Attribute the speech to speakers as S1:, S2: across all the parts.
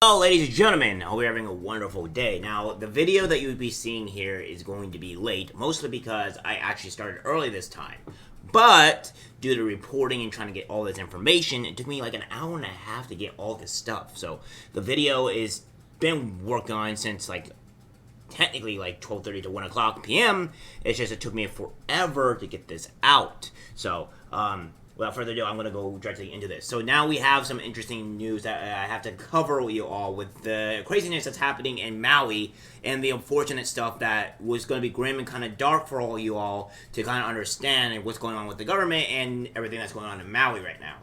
S1: Hello ladies and gentlemen, I hope you're having a wonderful day. Now, the video that you'll be seeing here is going to be late, mostly because I actually started early this time. But, due to reporting and trying to get all this information, it took me like an hour and a half to get all this stuff. So, the video is been worked on since technically 12:30 to 1 o'clock p.m. It's just it took me forever to get this out. So, without further ado, I'm going to go directly into this. So now we have some interesting news that I have to cover with you all with the craziness that's happening in Maui and the unfortunate stuff that was going to be grim and kind of dark for all you all to kind of understand what's going on with the government and everything that's going on in Maui right now.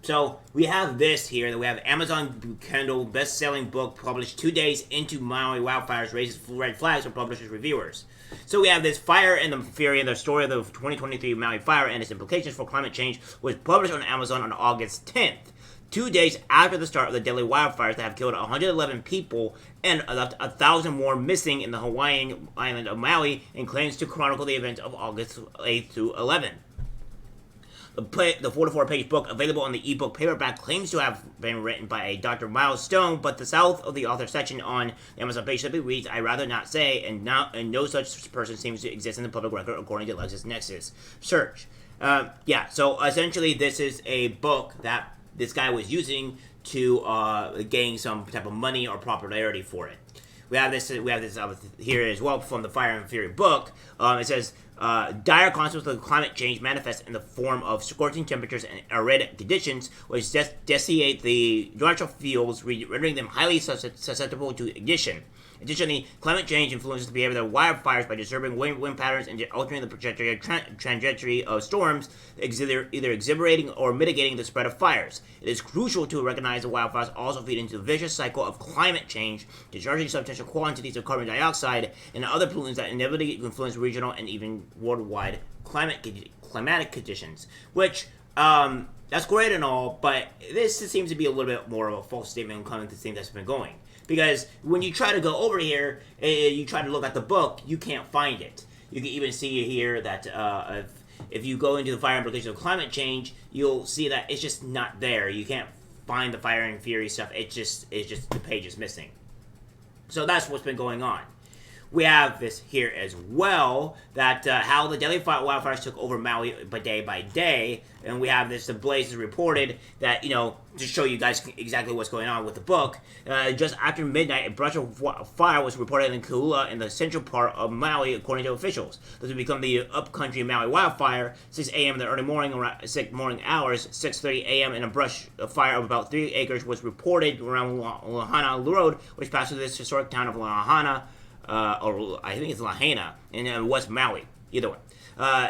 S1: So we have this here, that we have Amazon Kindle best-selling book published 2 days into Maui wildfires raises red flags for publishers' reviewers. So we have this Fire and the Fury, and the story of the 2023 Maui fire and its implications for climate change was published on Amazon on August 10th. 2 days after the start of the deadly wildfires that have killed 111 people and left 1,000 more missing in the Hawaiian island of Maui, and claims to chronicle the events of August 8th through 11th. The 44-page book, available on the ebook paperback, claims to have been written by a Dr. Miles Stone, but the south of the author section on the Amazon page simply reads, "I'd rather not say," and no such person seems to exist in the public record, according to LexisNexis search. So essentially this is a book that this guy was using to gain some type of money or popularity for it. We have this here as well from the Fire and Fury book. It says, dire consequences of climate change manifest in the form of scorching temperatures and arid conditions, which desiccate the natural fuels, rendering them highly susceptible to ignition. Additionally, climate change influences the behavior of wildfires by disturbing wind patterns and altering the trajectory of storms, either exhilarating or mitigating the spread of fires. It is crucial to recognize that wildfires also feed into the vicious cycle of climate change, discharging substantial quantities of carbon dioxide and other pollutants that inevitably influence regional and even worldwide climatic conditions. Which, that's great and all, but this seems to be a little bit more of a false statement coming to the thing that's been going. Because when you try to go over here, you try to look at the book, you can't find it. You can even see here that if you go into the fire implications of climate change, you'll see that it's just not there. You can't find the Fire and Fury stuff. It's just the page is missing. So that's what's been going on. We have this here as well, that how the deadly wildfires took over Maui by day, and we have this, the Blaze reported that, to show you guys exactly what's going on with the book, just after midnight, a brush of fire was reported in Kaula in the central part of Maui, according to officials. This would become the upcountry Maui wildfire, 6 a.m. in the early morning, around morning hours, 6:30 a.m. in a brush fire of about 3 acres was reported around Lahaina Road, which passes this historic town of Lahaina, or I think it's Lahaina, in West Maui, either way.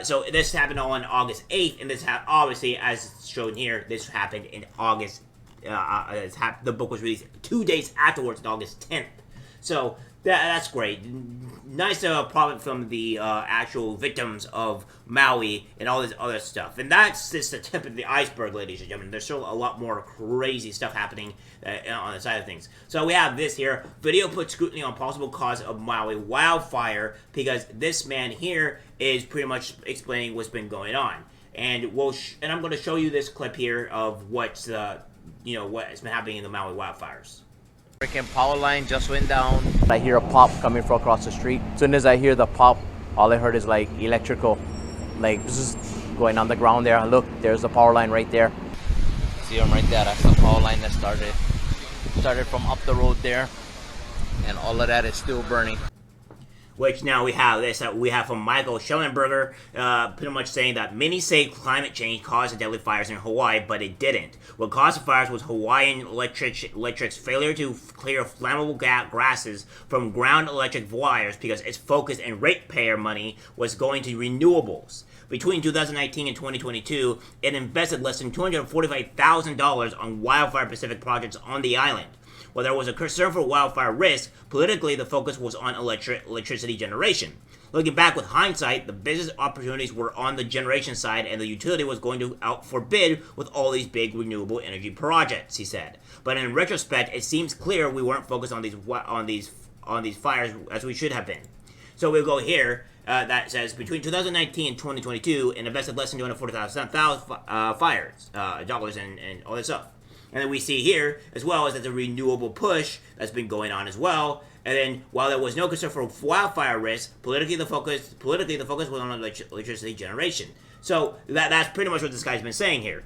S1: So this happened on August 8th, and this obviously, as shown here, this happened in August, the book was released 2 days afterwards, on August 10th. So that's great. Nice profit from the actual victims of Maui and all this other stuff. And that's just the tip of the iceberg, ladies and gentlemen. There's still a lot more crazy stuff happening on the side of things. So we have this here. Video puts scrutiny on possible cause of Maui wildfire, because this man here is pretty much explaining what's been going on. And and I'm going to show you this clip here of what's what's been happening in the Maui wildfires.
S2: Freaking power line just went down. I hear a pop coming from across the street. As soon as I hear the pop, all I heard is electrical, going on the ground there. Look, there's the power line right there. See them right there. That's the power line that started from up the road there, and all of that is still burning.
S1: Which now we have this that we have from Michael Schellenberger, pretty much saying that many say climate change caused the deadly fires in Hawaii, but it didn't. What caused the fires was Hawaiian Electric's failure to clear flammable grasses from ground electric wires, because its focus and ratepayer money was going to renewables. Between 2019 and 2022, it invested less than $245,000 on wildfire-specific projects on the island. While there was a concern for wildfire risk, politically the focus was on electricity generation. Looking back with hindsight, the business opportunities were on the generation side, and the utility was going to out for bid with all these big renewable energy projects, he said. But in retrospect, it seems clear we weren't focused on these fires as we should have been. So we'll go here. That says between 2019 and 2022, it invested less than $240,000 dollars and all this stuff. And then we see here, as well, is that the renewable push that's been going on as well. And then, while there was no concern for wildfire risk, politically the focus was on electricity generation. So that's pretty much what this guy's been saying here.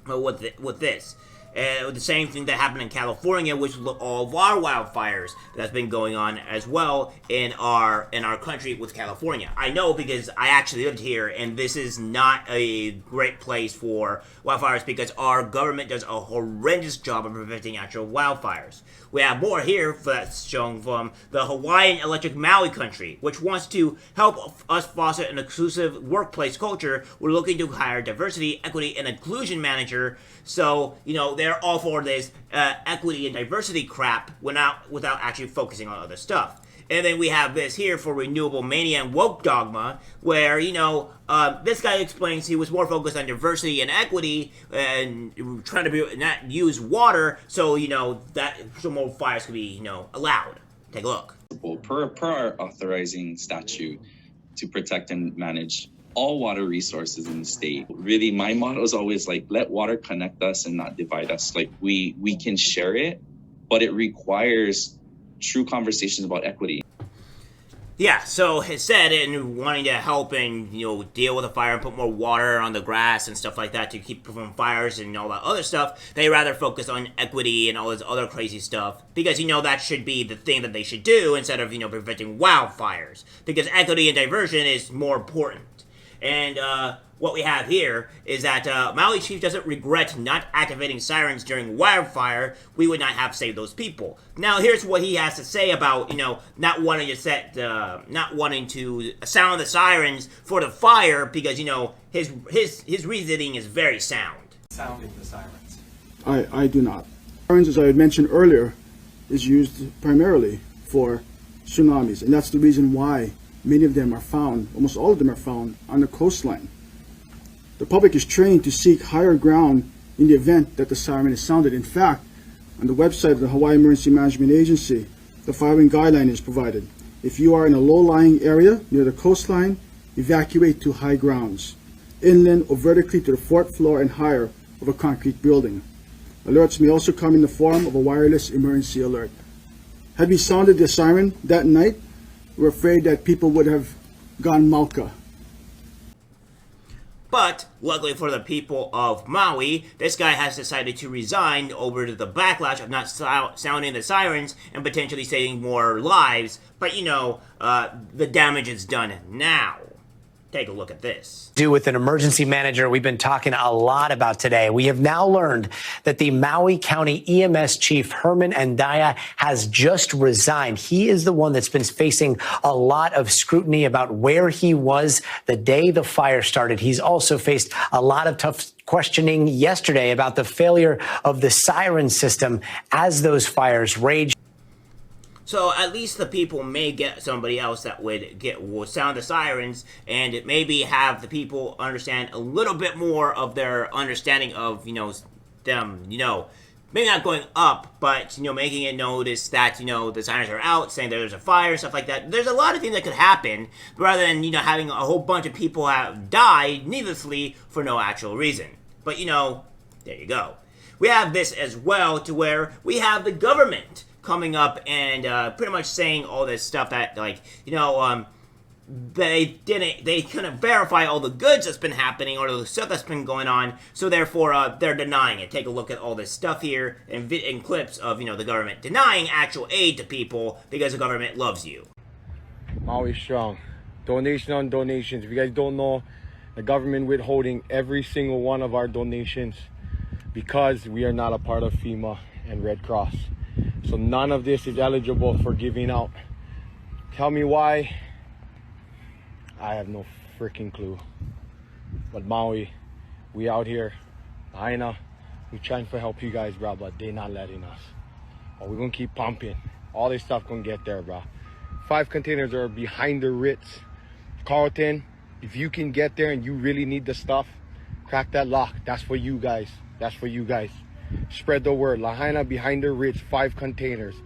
S1: With this. The same thing that happened in California, which was all of our wildfires that's been going on as well in our country with California. I know because I actually lived here, and this is not a great place for wildfires because our government does a horrendous job of preventing actual wildfires. We have more here that's shown from the Hawaiian Electric Maui country, which wants to help us foster an inclusive workplace culture. We're looking to hire diversity, equity, and inclusion manager. So, they're all for this equity and diversity crap without actually focusing on other stuff. And then we have this here for renewable mania and woke dogma, where, this guy explains he was more focused on diversity and equity and trying to not use water so, so more fires could be, allowed. Take a look.
S3: Per our authorizing statute to protect and manage all water resources in the state. Really, my motto is always let water connect us and not divide us. We can share it, but it requires true conversations about equity.
S1: Yeah, so it said in wanting to help and, deal with a fire and put more water on the grass and stuff like that to keep from fires and all that other stuff, they rather focus on equity and all this other crazy stuff because, that should be the thing that they should do instead of, preventing wildfires because equity and diversion is more important. And what we have here is that Maui Chief doesn't regret not activating sirens during wildfire. We would not have saved those people. Now, here's what he has to say about, not wanting to sound the sirens for the fire because, his reasoning is very sound.
S4: Sounding the sirens.
S5: I do not. Sirens, as I had mentioned earlier, is used primarily for tsunamis, and that's the reason why many of them are found, almost all of them are found, on the coastline. The public is trained to seek higher ground in the event that the siren is sounded. In fact, on the website of the Hawaii Emergency Management Agency, the following guideline is provided. If you are in a low-lying area near the coastline, evacuate to high grounds, inland or vertically to the fourth floor and higher of a concrete building. Alerts may also come in the form of a wireless emergency alert. Had we sounded the siren that night, we're afraid that people would have gone Malka.
S1: But, luckily for the people of Maui, this guy has decided to resign over to the backlash of not sounding the sirens and potentially saving more lives. But, the damage is done now. Take a look at this.
S6: Do with an emergency manager we've been talking a lot about today. We have now learned that the Maui County EMS chief, Herman Andaya, has just resigned. He is the one that's been facing a lot of scrutiny about where he was the day the fire started. He's also faced a lot of tough questioning yesterday about the failure of the siren system as those fires raged.
S1: So at least the people may get somebody else that will sound the sirens and maybe have the people understand a little bit more of their understanding of, them, maybe not going up, but, making it notice that, the sirens are out, saying that there's a fire, stuff like that. There's a lot of things that could happen rather than, having a whole bunch of people have died needlessly for no actual reason. But, there you go. We have this as well to where we have the government coming up and pretty much saying all this stuff that, they couldn't verify all the goods that's been happening or the stuff that's been going on, so therefore they're denying it. Take a look at all this stuff here and clips of, the government denying actual aid to people because the government loves you.
S7: Maui strong. Donation on donations. If you guys don't know, the government withholding every single one of our donations because we are not a part of FEMA and Red Cross. So none of this is eligible for giving out. Tell me why. I have no freaking clue. But Maui, we out here. Lahaina, we trying to help you guys, bro, but they not letting us. But we're gonna keep pumping. All this stuff gonna get there, bro. 5 containers are behind the Ritz. Carlton, if you can get there and you really need the stuff, crack that lock. That's for you guys. That's for you guys. Spread the word. Lahaina behind the Ritz, 5 containers.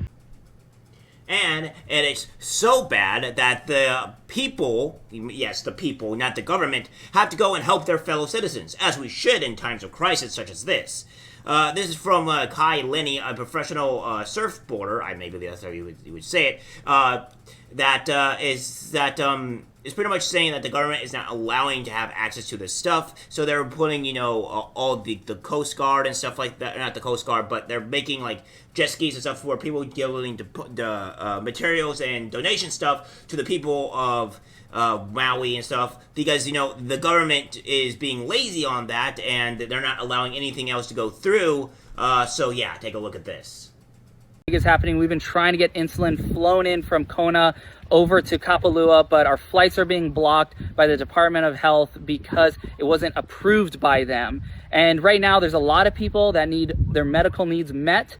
S1: And it is so bad that the people, yes, the people, not the government, have to go and help their fellow citizens, as we should in times of crisis such as this. This is from Kai Lenny, a professional surfboarder. I maybe that's how you would say it. Is pretty much saying that the government is not allowing to have access to this stuff. So they're putting, all the Coast Guard and stuff like that. Not the Coast Guard, but they're making like jet skis and stuff for people willing to put the materials and donation stuff to the people of Maui and stuff, because the government is being lazy on that and they're not allowing anything else to go through. So yeah, take a look at this.
S4: Is happening. We've been trying to get insulin flown in from Kona over to Kapalua, but our flights are being blocked by the Department of Health because it wasn't approved by them. And right now there's a lot of people that need their medical needs met.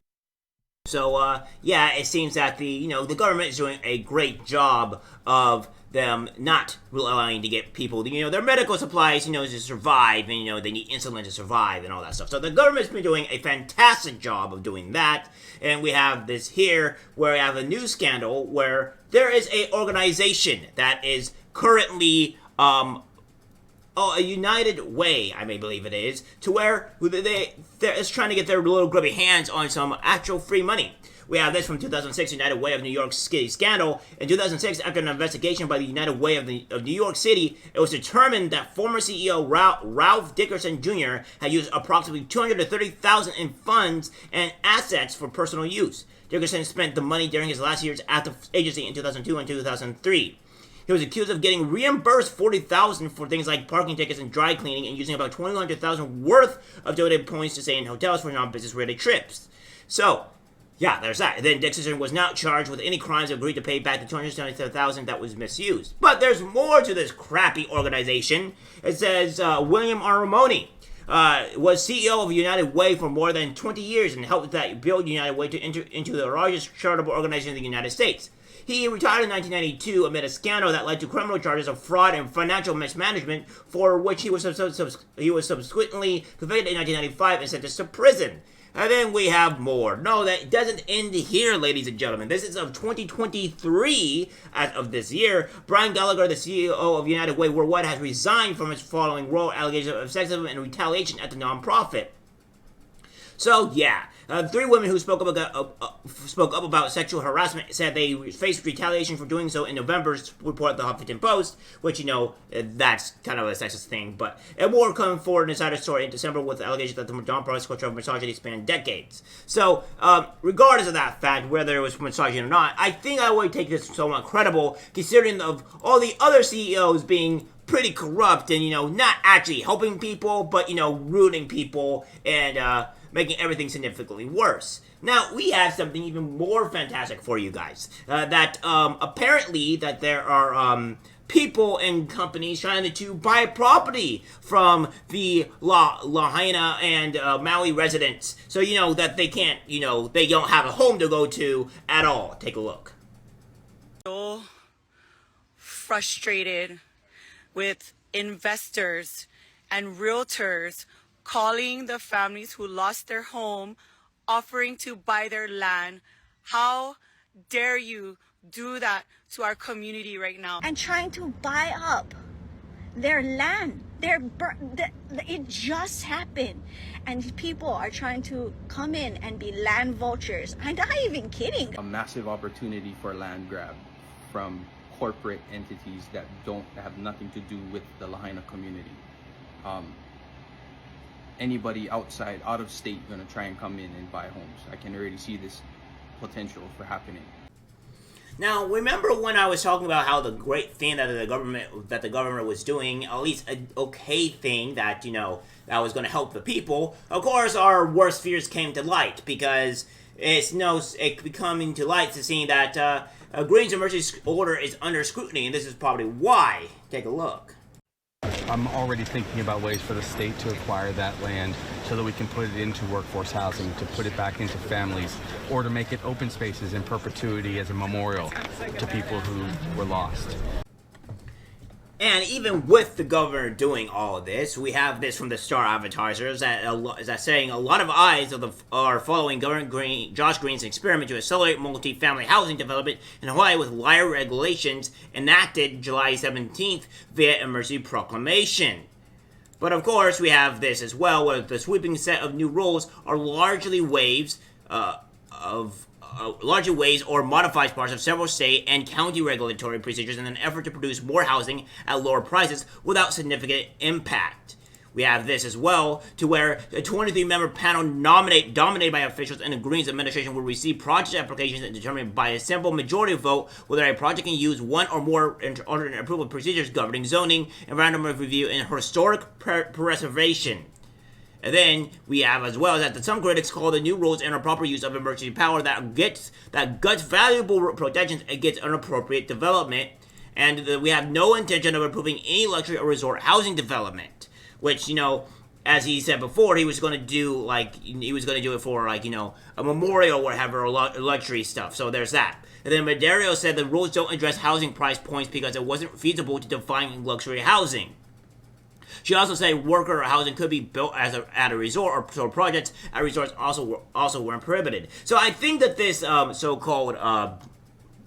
S1: So yeah, it seems that the government is doing a great job of them not allowing to get people, their medical supplies, to survive, and, they need insulin to survive and all that stuff. So the government's been doing a fantastic job of doing that. And we have this here where we have a news scandal where there is a organization that is currently, a United Way, I may believe it is, to where they're just trying to get their little grubby hands on some actual free money. We have this from 2006 United Way of New York City scandal. In 2006, after an investigation by the United Way of New York City, it was determined that former CEO Ralph Dickerson Jr. had used approximately $230,000 in funds and assets for personal use. Dickerson spent the money during his last years at the agency in 2002 and 2003. He was accused of getting reimbursed $40,000 for things like parking tickets and dry cleaning, and using about $200,000 worth of donated points to stay in hotels for non-business related trips. So, yeah, there's that. And then Dickerson was not charged with any crimes, agreed to pay back the $277,000 that was misused. But there's more to this crappy organization. It says William R. Ramoni was CEO of United Way for more than 20 years and helped that build United Way to enter into the largest charitable organization in the United States. He retired in 1992 amid a scandal that led to criminal charges of fraud and financial mismanagement, for which he was subsequently convicted in 1995 and sentenced to prison. And then we have more. No, that doesn't end here, ladies and gentlemen. This is of 2023, as of this year. Brian Gallagher, the CEO of United Way Worldwide, has resigned from his following role allegations of sexism and retaliation at the nonprofit. So, yeah. 3 women who spoke up about sexual harassment said they faced retaliation for doing so in November's report of the Huffington Post, which, that's kind of a sexist thing. But more coming forward in Insider Story in December with allegations that the nonprofit's culture of misogyny spanned decades. So, regardless of that fact, whether it was misogyny or not, I think I would take this somewhat credible, considering of all the other CEOs being pretty corrupt and, not actually helping people, but, ruining people and, making everything significantly worse. Now, we have something even more fantastic for you guys. That apparently that there are people and companies trying to buy property from the Lahaina and Maui residents. So, that they can't, they don't have a home to go to at all. Take a look.
S8: So frustrated with investors and realtors calling the families who lost their home, offering to buy their land. How dare you do that to our community right now?
S9: And trying to buy up their land. It just happened. And people are trying to come in and be land vultures. I'm not even kidding.
S10: A massive opportunity for land grab from corporate entities that don't have nothing to do with the Lahaina community. Anybody outside, out of state, going to try and come in and buy homes. I can already see this potential for happening.
S1: Now, remember when I was talking about how the great thing that the government was doing, at least an okay thing that, that was going to help the people. Of course, our worst fears came to light, because it coming to light to seeing that Green's emergency order is under scrutiny, and this is probably why. Take a look.
S11: I'm already thinking about ways for the state to acquire that land so that we can put it into workforce housing, to put it back into families, or to make it open spaces in perpetuity as a memorial to people who were lost.
S1: And even with the governor doing all of this, we have this from the Star Advertisers that saying a lot of eyes are following Governor Josh Green's experiment to accelerate multi-family housing development in Hawaii with lighter regulations enacted July 17th via emergency proclamation. But of course, we have this as well, where the sweeping set of new rules are largely waves or modifies parts of several state and county regulatory procedures in an effort to produce more housing at lower prices without significant impact. We have this as well, to where a 23-member panel dominated by officials in the Greens administration will receive project applications and determine by a simple majority vote whether a project can use one or more alternate approval procedures governing zoning, environmental review, and historic preservation. And then we have as well that some critics call the new rules improper use of emergency power that guts valuable protections against inappropriate development, and we have no intention of approving any luxury or resort housing development. Which, as he said before, he was going to do, it for, a memorial or whatever, or luxury stuff. So there's that. And then Madero said the rules don't address housing price points because it wasn't feasible to define luxury housing. She also said worker housing could be built at a resort, or so projects at resorts also weren't prohibited. So I think that this so-called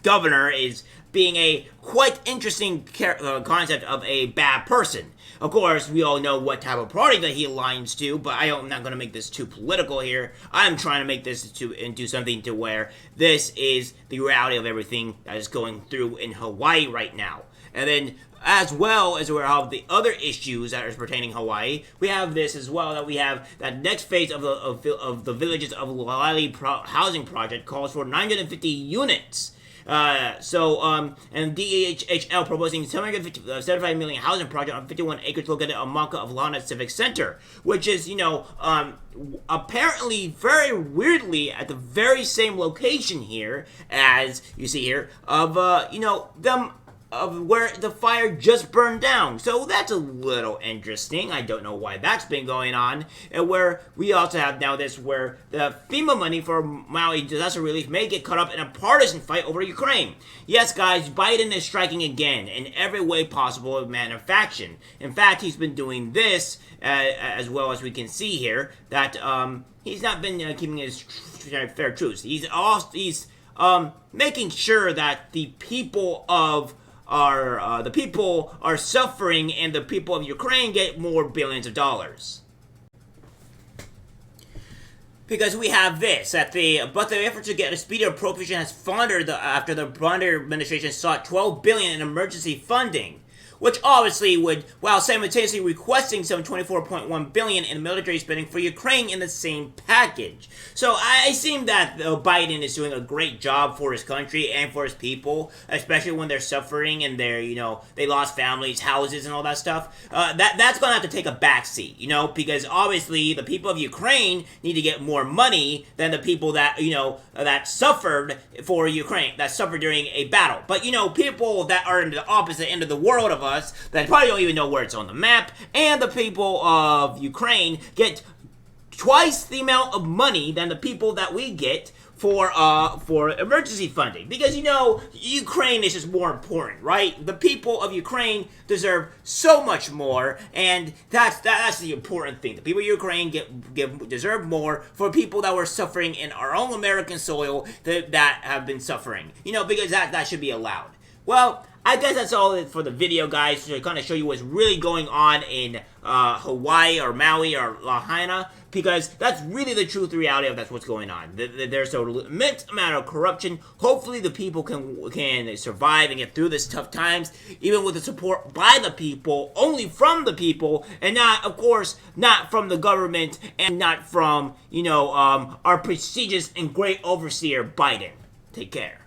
S1: governor is being a quite interesting concept of a bad person. Of course, we all know what type of party that he aligns to, but I'm not going to make this too political here. I'm trying to make this into something to where this is the reality of everything that is going through in Hawaii right now. And then, as well as we have the other issues that are pertaining to Hawaii, we have this as well, that we have that next phase of the Villages of Lahaina housing project calls for 950 units. And DEHL proposing 75 million housing project on 51 acres located on Maka of Lahaina Civic Center, which is, apparently very weirdly at the very same location here as you see here of, of where the fire just burned down. So that's a little interesting. I don't know why that's been going on. And where we also have now this where the FEMA money for Maui disaster relief may get caught up in a partisan fight over Ukraine. Yes, guys, Biden is striking again in every way possible of manufacturing. In fact, he's been doing this as well as we can see here, that he's not been keeping his fair truce. He's making sure that the people are suffering and the people of Ukraine get more billions of dollars. Because we have this, but the effort to get a speedy appropriation has foundered after the Biden administration sought $12 billion in emergency funding, which obviously would, while simultaneously requesting some $24.1 billion in military spending for Ukraine in the same package. So I seem that Biden is doing a great job for his country and for his people, especially when they're suffering and they lost families, houses, and all that stuff. That's going to have to take a backseat, because obviously the people of Ukraine need to get more money than the people that, that suffered for Ukraine, that suffered during a battle. But, people that are in the opposite end of the world of us, that probably don't even know where it's on the map, and the people of Ukraine get twice the amount of money than the people that we get for emergency funding, because Ukraine is just more important, right? The people of Ukraine deserve so much more, and that's the important thing. The people of Ukraine deserve more for people that were suffering in our own American soil that have been suffering, because that should be allowed. Well, I guess that's all for the video, guys, to kind of show you what's really going on in Hawaii or Maui or Lahaina, because that's really the truth, the reality of that's what's going on. There's an immense amount of corruption. Hopefully the people can survive and get through this tough times, even with the support by the people, only from the people, and not, of course, not from the government, and not from, our prestigious and great overseer, Biden. Take care.